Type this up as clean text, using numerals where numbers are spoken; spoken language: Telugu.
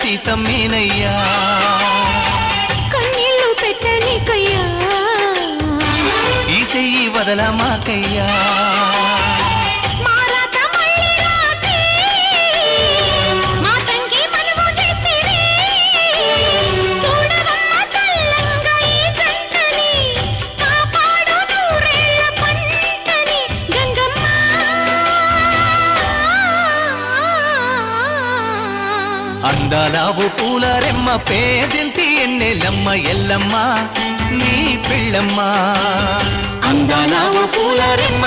సీతమ్మేనయ్యా కన్నీళ్ళు పెట్టనికయ్యా ఈ చెయ్యి వదలమాకయ్యా అందాలావు పూల రెమ్మ పేదింటి ఎన్నెలమ్మ ఎల్లమ్మ నీ పిల్లమ్మ అందాలావు పూల రెమ్మ